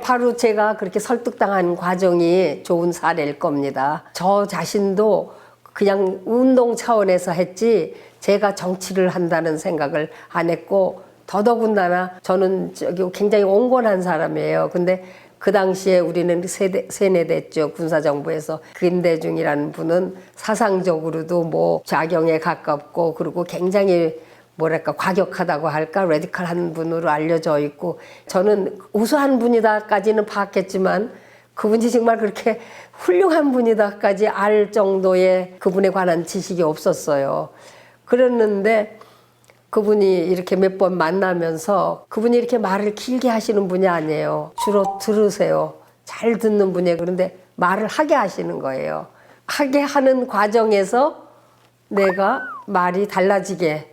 바로 제가 그렇게 설득당한 과정이 좋은 사례일 겁니다. 저 자신도 그냥 운동 차원에서 했지 제가 정치를 한다는 생각을 안 했고, 더더군다나 저는 굉장히 온건한 사람이에요. 근데 그 당시에 우리는 세뇌됐죠. 군사정부에서. 김대중이라는 분은 사상적으로도 뭐 좌경에 가깝고, 그리고 굉장히 뭐랄까 과격하다고 할까, 레디컬한 분으로 알려져 있고, 저는 우수한 분이다까지는 파악했지만 그분이 정말 그렇게 훌륭한 분이다까지 알 정도의 그분에 관한 지식이 없었어요. 그랬는데 그분이 이렇게 몇 번 만나면서, 그분이 이렇게 말을 길게 하시는 분이 아니에요. 주로 들으세요. 잘 듣는 분이에요. 그런데 말을 하게 하시는 거예요. 하게 하는 과정에서 내가 말이 달라지게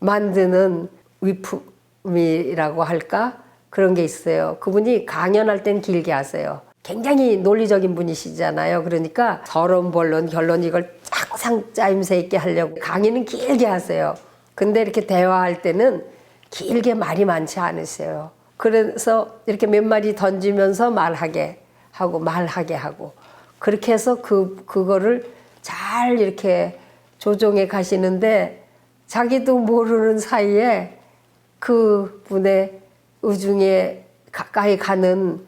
만드는 위품이라고 할까? 그런 게 있어요. 그분이 강연할 땐 길게 하세요. 굉장히 논리적인 분이시잖아요. 그러니까 서론, 본론, 결론 이걸 항상 짜임새 있게 하려고 강의는 길게 하세요. 근데 이렇게 대화할 때는 길게 말이 많지 않으세요. 그래서 이렇게 몇 마디 던지면서 말하게 하고 그렇게 해서 그거를 잘 이렇게 조정해 가시는데, 자기도 모르는 사이에 그분의 의중에 가까이 가는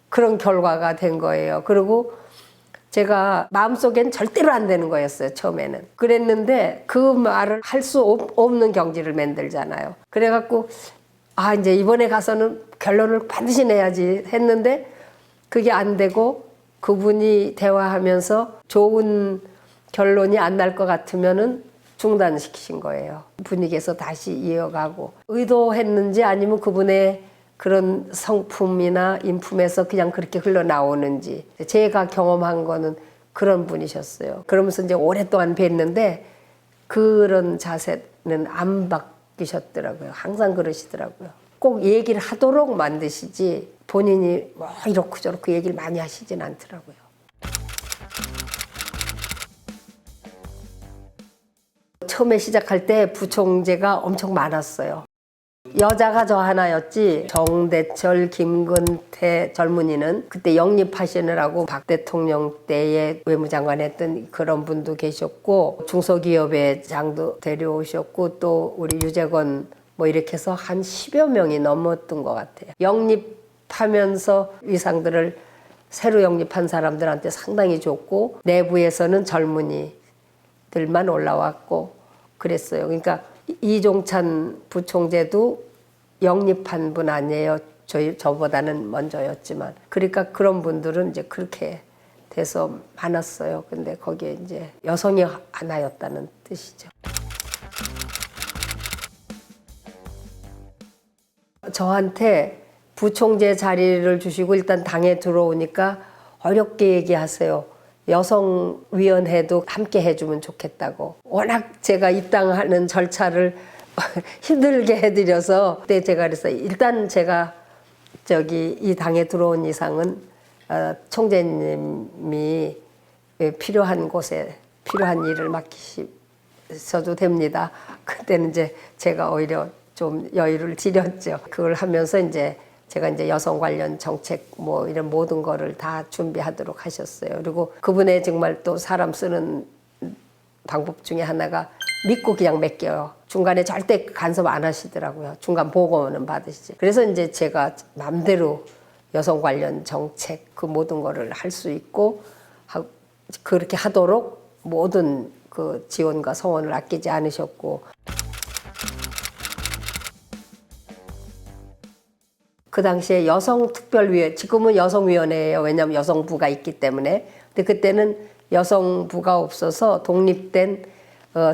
그런 결과가 된 거예요. 그리고 제가 마음속엔 절대로 안 되는 거였어요, 처음에는. 그랬는데 그 말을 할 수 없는 경지를 만들잖아요. 그래갖고 이제 이번에 가서는 결론을 반드시 내야지 했는데 그게 안 되고, 그분이 대화하면서 좋은 결론이 안 날 것 같으면은 중단시키신 거예요. 분위기에서 다시 이어가고, 의도했는지 아니면 그분의 그런 성품이나 인품에서 그냥 그렇게 흘러나오는지, 제가 경험한 거는 그런 분이셨어요. 그러면서 이제 오랫동안 뵀는데 그런 자세는 안 바뀌셨더라고요. 항상 그러시더라고요. 꼭 얘기를 하도록 만드시지 본인이 뭐 이렇고 저렇고 얘기를 많이 하시진 않더라고요. 처음에 시작할 때 부총재가 엄청 많았어요. 여자가 저 하나였지, 정대철, 김근태 젊은이는 그때 영입하시느라고 박 대통령 때에 외무장관 했던 그런 분도 계셨고, 중소기업회장도 데려오셨고, 또 우리 유재건 뭐 이렇게 해서 한 10여 명이 넘었던 것 같아요. 영입하면서 위상들을 새로 영입한 사람들한테 상당히 줬고, 내부에서는 젊은이들만 올라왔고 그랬어요. 그러니까 이종찬 부총재도 영입한 분 아니에요. 저보다는 먼저였지만. 그러니까 그런 분들은 이제 그렇게 돼서 많았어요. 근데 거기에 이제 여성이 하나였다는 뜻이죠. 저한테 부총재 자리를 주시고 일단 당에 들어오니까 어렵게 얘기하세요. 여성위원회도 함께 해주면 좋겠다고. 워낙 제가 입당하는 절차를 힘들게 해드려서, 그때 제가 그래서 일단 제가 이 당에 들어온 이상은 총재님이 필요한 곳에 필요한 일을 맡기셔도 됩니다. 그때는 이제 제가 오히려 좀 여유를 드렸죠. 그걸 하면서 제가 여성 관련 정책 뭐 이런 모든 거를 다 준비하도록 하셨어요. 그리고 그분의 정말 또 사람 쓰는 방법 중에 하나가 믿고 그냥 맡겨요. 중간에 절대 간섭 안 하시더라고요. 중간 보고는 받으시지. 그래서 제가 마음대로 여성 관련 정책 그 모든 거를 할 수 있고, 그렇게 하도록 모든 그 지원과 성원을 아끼지 않으셨고, 그 당시에 여성특별위원회, 지금은 여성위원회예요. 왜냐하면 여성부가 있기 때문에. 근데 그때는 여성부가 없어서 독립된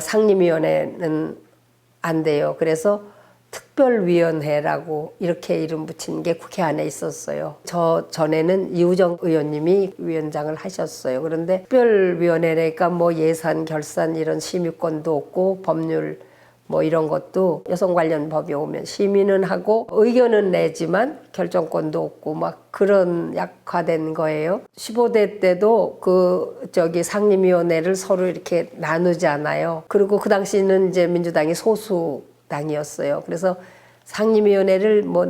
상임위원회는 안 돼요. 그래서 특별위원회라고 이렇게 이름 붙인 게 국회 안에 있었어요. 저 전에는 이우정 의원님이 위원장을 하셨어요. 그런데 특별위원회니까 뭐 예산, 결산 이런 심의권도 없고, 법률 뭐 이런 것도 여성 관련 법이 오면 심의는 하고 의견은 내지만 결정권도 없고 막 그런 약화된 거예요. 15대 때도 상임위원회를 서로 이렇게 나누잖아요. 그리고 그 당시는 민주당이 소수당이었어요. 그래서 상임위원회를 뭐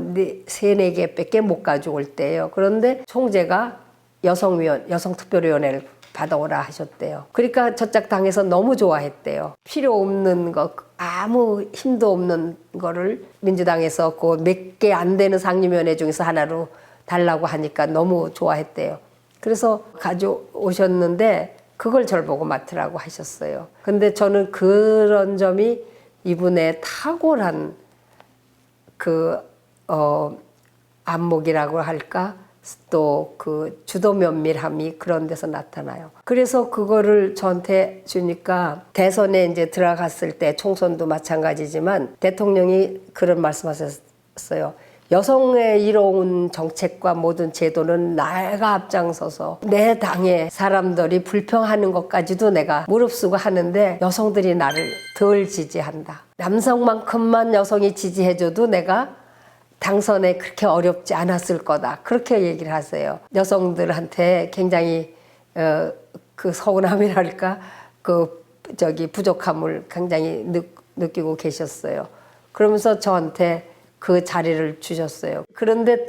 세네 개밖에 못 가져올 때예요. 그런데 총재가 여성특별위원회를 받아오라 하셨대요. 그러니까 저짝 당에서 너무 좋아했대요. 필요 없는 거, 아무 힘도 없는 거를 민주당에서 그 몇 개 안 되는 상임위원회 중에서 하나로 달라고 하니까 너무 좋아했대요. 그래서 가져오셨는데 그걸 절 보고 맡으라고 하셨어요. 근데 저는 그런 점이 이분의 탁월한 안목이라고 할까? 또 그 주도 면밀함이 그런 데서 나타나요. 그래서 그거를 저한테 주니까 대선에 이제 들어갔을 때 총선도 마찬가지지만 대통령이 그런 말씀하셨어요. 여성의 이로운 정책과 모든 제도는 내가 앞장서서 내 당의 사람들이 불평하는 것까지도 내가 무릅쓰고 하는데 여성들이 나를 덜 지지한다. 남성만큼만 여성이 지지해줘도 내가 당선에 그렇게 어렵지 않았을 거다. 그렇게 얘기를 하세요. 여성들한테 굉장히 그 서운함이랄까 부족함을 굉장히 느끼고 계셨어요. 그러면서 저한테 그 자리를 주셨어요. 그런데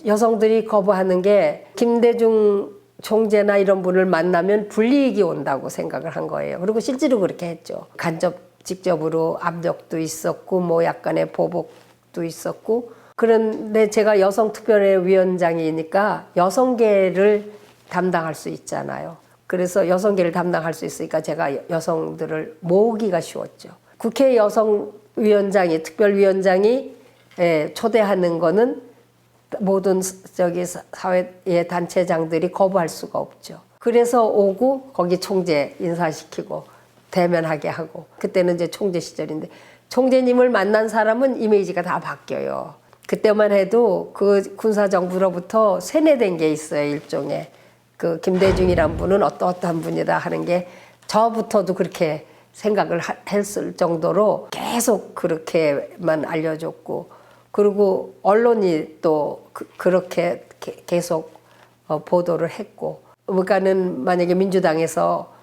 여성들이 거부하는 게 김대중 총재나 이런 분을 만나면 불이익이 온다고 생각을 한 거예요. 그리고 실제로 그렇게 했죠. 직접으로 압력도 있었고 뭐 약간의 보복도 있었고. 그런데 제가 여성특별위원장이니까 여성계를 담당할 수 있잖아요. 그래서 여성계를 담당할 수 있으니까 제가 여성들을 모으기가 쉬웠죠. 국회 특별위원장이 초대하는 거는 모든 사회의 단체장들이 거부할 수가 없죠. 그래서 오고 거기 총재 인사시키고 대면하게 하고, 그때는 이제 총재 시절인데 총재님을 만난 사람은 이미지가 다 바뀌어요. 그때만 해도 그 군사정부로부터 세뇌된 게 있어요. 일종의 그 김대중이란 분은 어떠한 분이다 하는 게 저부터도 그렇게 생각을 했을 정도로 계속 그렇게만 알려줬고, 그리고 언론이 또 그렇게 계속 보도를 했고, 그러니까는 만약에 민주당에서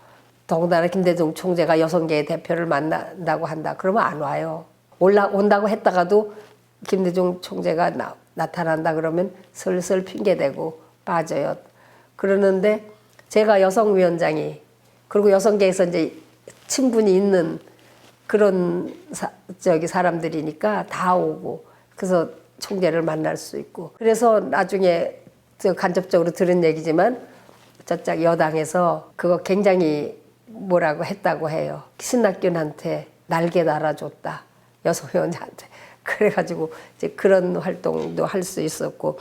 더군다나 김대중 총재가 여성계의 대표를 만난다고 한다 그러면 안 와요. 온다고 했다가도 김대중 총재가 나타난다 그러면 슬슬 핑계대고 빠져요. 그러는데 제가 여성위원장이, 그리고 여성계에서 이제 친분이 있는 그런 사람들이니까 다 오고, 그래서 총재를 만날 수 있고. 그래서 나중에 간접적으로 들은 얘기지만 저짝 여당에서 그거 굉장히 뭐라고 했다고 해요. 신낙균한테 날개 달아줬다, 여성위원장한테. 그래가지고 이제 그런 활동도 할 수 있었고.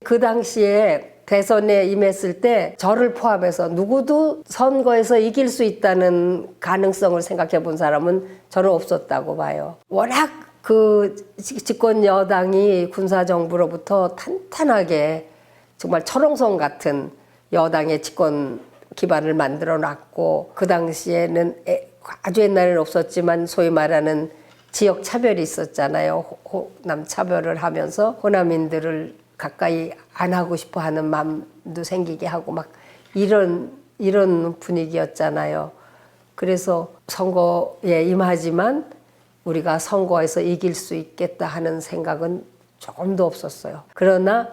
그 당시에 대선에 임했을 때 저를 포함해서 누구도 선거에서 이길 수 있다는 가능성을 생각해 본 사람은 저는 없었다고 봐요. 워낙 그 집권 여당이 군사정부로부터 탄탄하게 정말 철옹성 같은 여당의 집권 기반을 만들어 놨고, 그 당시에는 아주 옛날에는 없었지만 소위 말하는 지역 차별이 있었잖아요. 호남 차별을 하면서 호남인들을 가까이 안 하고 싶어 하는 마음도 생기게 하고 막 이런 분위기였잖아요. 그래서 선거에 임하지만 우리가 선거에서 이길 수 있겠다 하는 생각은 조금도 없었어요. 그러나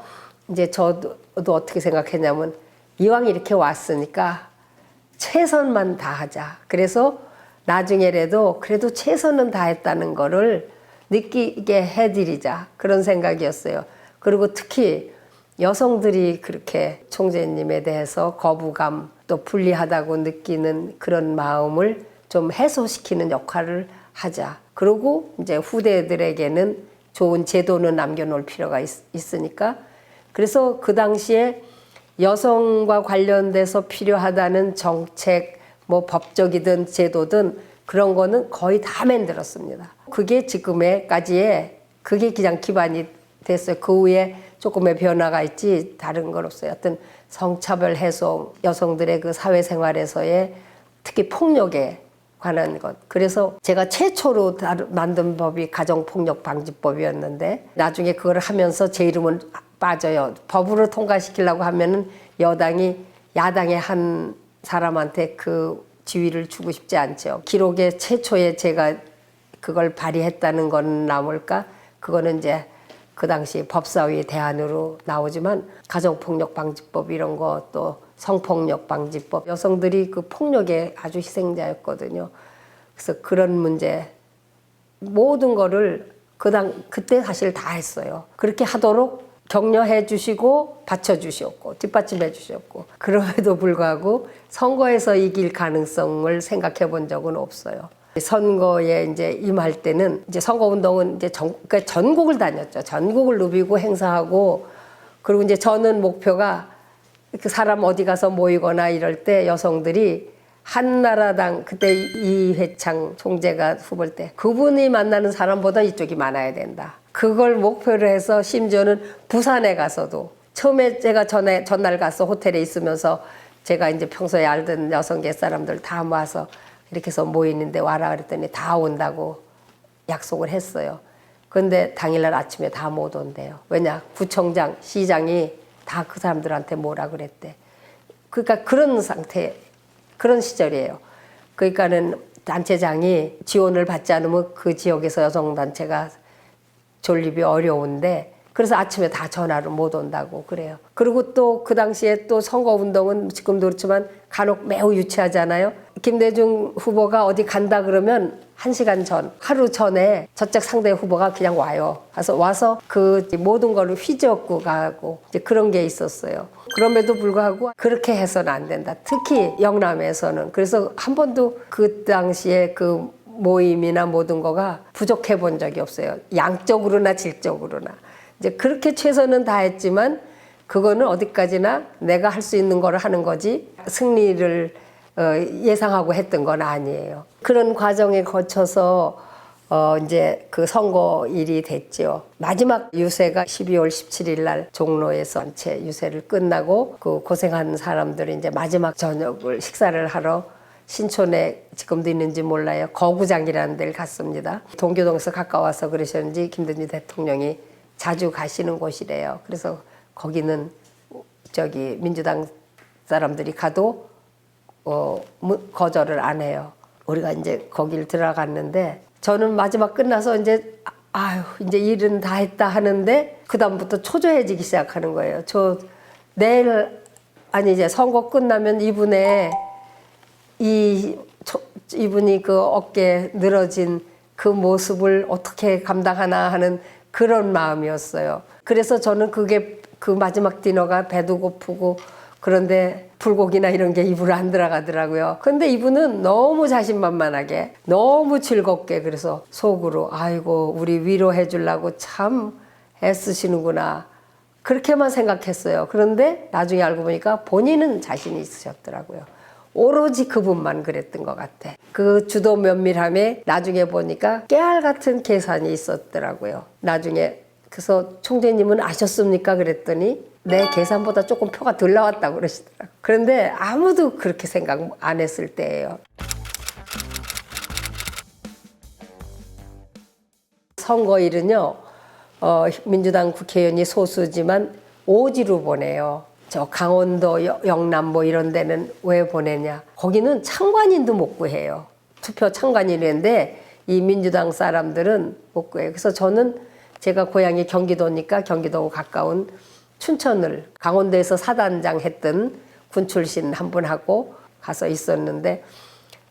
이제 저도 어떻게 생각했냐면, 이왕 이렇게 왔으니까 최선만 다하자. 그래서 나중에라도 그래도 최선은 다했다는 거를 느끼게 해드리자, 그런 생각이었어요. 그리고 특히 여성들이 그렇게 총재님에 대해서 거부감, 또 불리하다고 느끼는 그런 마음을 좀 해소시키는 역할을 하자. 그리고 이제 후대들에게는 좋은 제도는 남겨놓을 필요가 있으니까. 그래서 그 당시에 여성과 관련돼서 필요하다는 정책, 뭐 법적이든 제도든 그런 거는 거의 다 만들었습니다. 그게 지금에까지의 그게 그냥 기반이 됐어요. 그 후에 조금의 변화가 있지 다른 건 없어요. 어떤 성차별 해소, 여성들의 그 사회생활에서의 특히 폭력에 관한 것. 그래서 제가 최초로 만든 법이 가정폭력방지법이었는데 나중에 그걸 하면서 제 이름은 빠져요. 법으로 통과시키려고 하면은 야당의 한 사람한테 그 지위를 주고 싶지 않죠. 기록에 최초에 제가 그걸 발의했다는 건 나올까? 그거는 이제 그 당시 법사위 대안으로 나오지만 가정폭력방지법 이런 거 또 성폭력방지법 여성들이 그 폭력의 아주 희생자였거든요. 그래서 그런 문제 모든 거를 그때 사실 다 했어요. 그렇게 하도록 격려해 주시고 받쳐 주셨고 뒷받침해 주셨고 그럼에도 불구하고 선거에서 이길 가능성을 생각해 본 적은 없어요. 선거에 이제 임할 때는 이제 선거운동은 이제 그러니까 전국을 다녔죠. 전국을 누비고 행사하고 그리고 이제 저는 목표가 그 사람 어디 가서 모이거나 이럴 때 여성들이 한나라당 그때 이회창 총재가 후보일 때 그분이 만나는 사람보다 이쪽이 많아야 된다. 그걸 목표로 해서 심지어는 부산에 가서도 처음에 제가 전날 가서 호텔에 있으면서 제가 이제 평소에 알던 여성계 사람들 다 모아서 이렇게 해서 모이는데 와라 그랬더니 다 온다고 약속을 했어요. 그런데 당일날 아침에 다 못 온대요. 왜냐? 구청장, 시장이 다 그 사람들한테 뭐라 그랬대. 그러니까 그런 상태, 그런 시절이에요. 그러니까는 단체장이 지원을 받지 않으면 그 지역에서 여성단체가 존립이 어려운데 그래서 아침에 다 전화로 못 온다고 그래요. 그리고 또 그 당시에 또 선거운동은 지금도 그렇지만 간혹 매우 유치하잖아요. 김대중 후보가 어디 간다 그러면 1시간 전, 하루 전에 저쪽 상대 후보가 그냥 와요. 와서 그 모든 걸 휘젓고 가고 이제 그런 게 있었어요. 그럼에도 불구하고 그렇게 해서는 안 된다. 특히 영남에서는. 그래서 한 번도 그 당시에 그 모임이나 모든 거가 부족해 본 적이 없어요. 양적으로나 질적으로나. 이제 그렇게 최선은 다했지만 그거는 어디까지나 내가 할 수 있는 거를 하는 거지 승리를 예상하고 했던 건 아니에요. 그런 과정에 거쳐서 이제 그 선거일이 됐죠. 마지막 유세가 12월 17일 날 종로에서 전체 유세를 끝나고 그 고생한 사람들이 이제 마지막 저녁을 식사를 하러 신촌에 지금도 있는지 몰라요. 거구장이라는 데를 갔습니다. 동교동에서 가까워서 그러셨는지 김대중 대통령이 자주 가시는 곳이래요. 그래서 거기는 저기 민주당 사람들이 가도 거절을 안 해요. 우리가 이제 거길 들어갔는데 저는 마지막 끝나서 이제 이제 일은 다 했다 하는데 그다음부터 초조해지기 시작하는 거예요. 이제 선거 끝나면 이분이 그 어깨 늘어진 그 모습을 어떻게 감당하나 하는 그런 마음이었어요. 그래서 저는 그 마지막 디너가 배도 고프고 그런데 불고기나 이런 게 입으로 안 들어가더라고요. 근데 이분은 너무 자신만만하게 너무 즐겁게 그래서 속으로 아이고 우리 위로해 주려고 참 애쓰시는구나 그렇게만 생각했어요. 그런데 나중에 알고 보니까 본인은 자신이 있으셨더라고요. 오로지 그분만 그랬던 것 같아. 그 주도 면밀함에 나중에 보니까 깨알 같은 계산이 있었더라고요. 나중에 그래서 총재님은 아셨습니까? 그랬더니 내 계산보다 조금 표가 덜 나왔다고 그러시더라고요. 그런데 아무도 그렇게 생각 안 했을 때예요. 선거일은요. 민주당 국회의원이 소수지만 오지로 보내요. 저 강원도, 영남 뭐 이런 데는 왜 보내냐. 거기는 참관인도 못 구해요. 투표 참관인인데 이 민주당 사람들은 못 구해요. 그래서 저는 제가 고향이 경기도니까 경기도하고 가까운 춘천을 강원도에서 사단장 했던 군 출신 한 분하고 가서 있었는데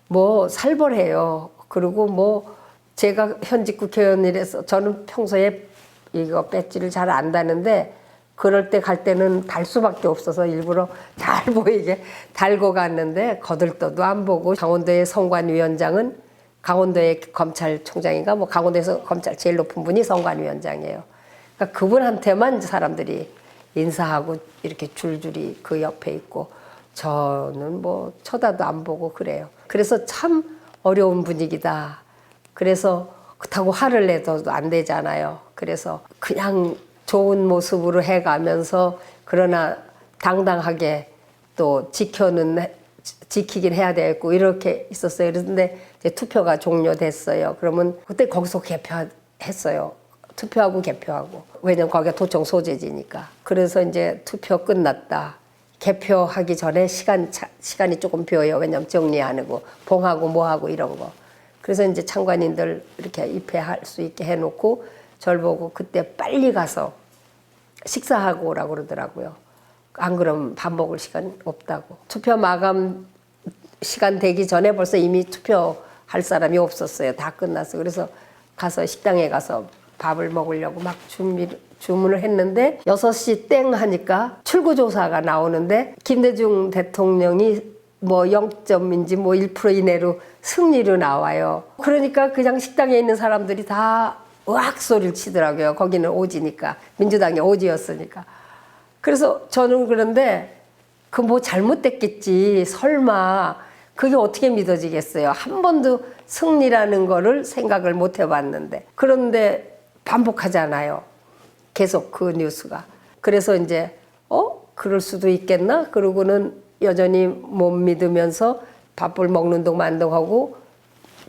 뭐 살벌해요. 그리고 뭐 제가 현직 국회의원이라서 저는 평소에 이거 배지를 잘 안 다는데 그럴 때 갈 때는 달 수밖에 없어서 일부러 잘 보이게 달고 갔는데 거들떠도 안 보고 강원도의 선관위원장은 강원도의 검찰총장인가 뭐 강원도에서 검찰 제일 높은 분이 선관위원장이에요. 그러니까 그분한테만 사람들이 인사하고 이렇게 줄줄이 그 옆에 있고 저는 뭐 쳐다도 안 보고 그래요. 그래서 참 어려운 분위기다. 그래서 그렇다고 화를 내도 안 되잖아요. 그래서 그냥 좋은 모습으로 해가면서 그러나 당당하게 또 지키긴 해야 되겠고 이렇게 있었어요. 그런데 이제 투표가 종료됐어요. 그러면 그때 거기서 개표했어요. 투표하고 개표하고. 왜냐면 거기가 도청 소재지니까. 그래서 이제 투표 끝났다. 개표하기 전에 시간이 조금 비어요. 왜냐면 정리하고 봉하고 뭐하고 이런 거. 그래서 이제 참관인들 이렇게 입회할 수 있게 해놓고 절 보고 그때 빨리 가서 식사하고 오라고 그러더라고요. 안 그러면 밥 먹을 시간 없다고. 투표 마감 시간 되기 전에 벌써 이미 투표할 사람이 없었어요. 다 끝났어. 그래서 가서 식당에 가서 밥을 먹으려고 막 주문을 했는데 6시 땡 하니까 출구조사가 나오는데 김대중 대통령이 뭐 0점인지 뭐 1% 이내로 승리로 나와요. 그러니까 그냥 식당에 있는 사람들이 다 으악 소리를 치더라고요. 거기는 오지니까. 민주당이 오지였으니까. 그래서 저는 그런데 그 뭐 잘못됐겠지. 설마 그게 어떻게 믿어지겠어요. 한 번도 승리라는 거를 생각을 못 해봤는데. 그런데 반복하잖아요. 계속 그 뉴스가. 그래서 이제 그럴 수도 있겠나? 그러고는 여전히 못 믿으면서 밥을 먹는 동안 하고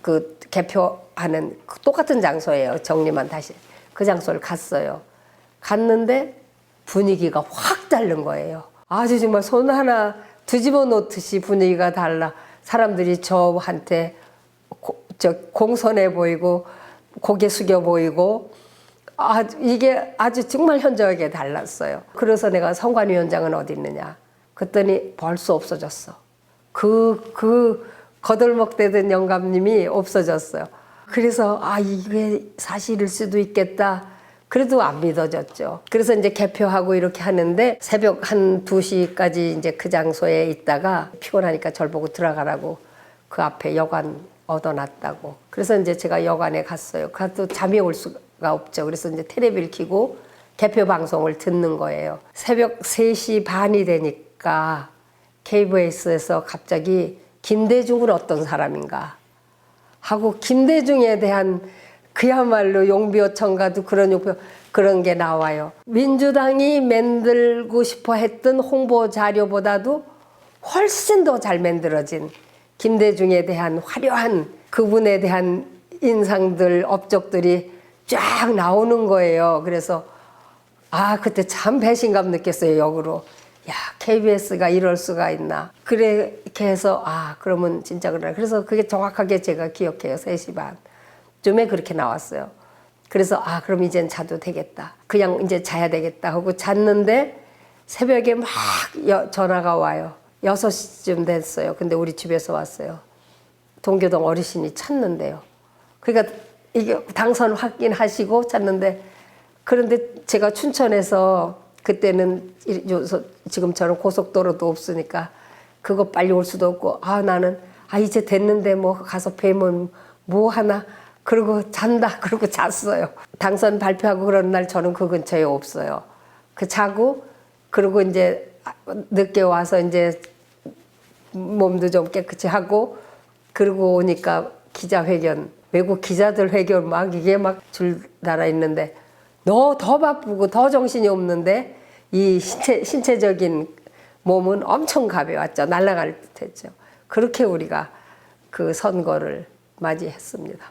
그 개표하는 똑같은 장소예요. 정리만 다시. 그 장소를 갔어요. 갔는데 분위기가 확 다른 거예요. 아주 정말 손 하나 뒤집어 놓듯이 분위기가 달라. 사람들이 저한테 공손해 보이고 고개 숙여 보이고 이게 아주 정말 현저하게 달랐어요. 그래서 내가 선관위원장은 어디 있느냐 그랬더니 벌써 없어졌어. 그 거들먹대던 영감님이 없어졌어요. 그래서 이게 사실일 수도 있겠다. 그래도 안 믿어졌죠. 그래서 이제 개표하고 이렇게 하는데 새벽 한 2시까지 이제 그 장소에 있다가 피곤하니까 절 보고 들어가라고 그 앞에 여관 얻어놨다고. 그래서 이제 제가 여관에 갔어요. 가도 잠이 올 수가 없죠. 그래서 이제 텔레비를 켜고 개표 방송을 듣는 거예요. 새벽 3시 반이 되니까 KBS에서 갑자기 김대중은 어떤 사람인가 하고 김대중에 대한 그야말로 용비어천가도 그런 게 나와요. 민주당이 만들고 싶어 했던 홍보 자료보다도 훨씬 더 잘 만들어진 김대중에 대한 화려한 그분에 대한 인상들, 업적들이 쫙 나오는 거예요. 그래서 그때 참 배신감 느꼈어요. 역으로. 야, KBS가 이럴 수가 있나. 그렇게 해서 그러면 진짜 그러나. 그래서 그게 정확하게 제가 기억해요. 3시 반 쯤에 그렇게 나왔어요. 그래서 그럼 이젠 자도 되겠다. 그냥 이제 자야 되겠다 하고 잤는데 새벽에 막 전화가 와요. 6시쯤 됐어요. 근데 우리 집에서 왔어요. 동교동 어르신이 찾는데요. 그러니까 이게 당선 확인하시고 찾는데 그런데 제가 춘천에서 그때는 지금처럼 고속도로도 없으니까 그거 빨리 올 수도 없고 나는 이제 됐는데 뭐 가서 뵈면 뭐 하나 그러고 잔다 그러고 잤어요. 당선 발표하고 그런 날 저는 그 근처에 없어요. 자고 그러고 이제 늦게 와서 이제 몸도 좀 깨끗이 하고 그러고 오니까 기자회견 외국 기자들 회견 이게 막 줄 달아 있는데 너 더 바쁘고 더 정신이 없는데 이 신체적인 몸은 엄청 가벼웠죠. 날아갈 듯했죠. 그렇게 우리가 그 선거를 맞이했습니다.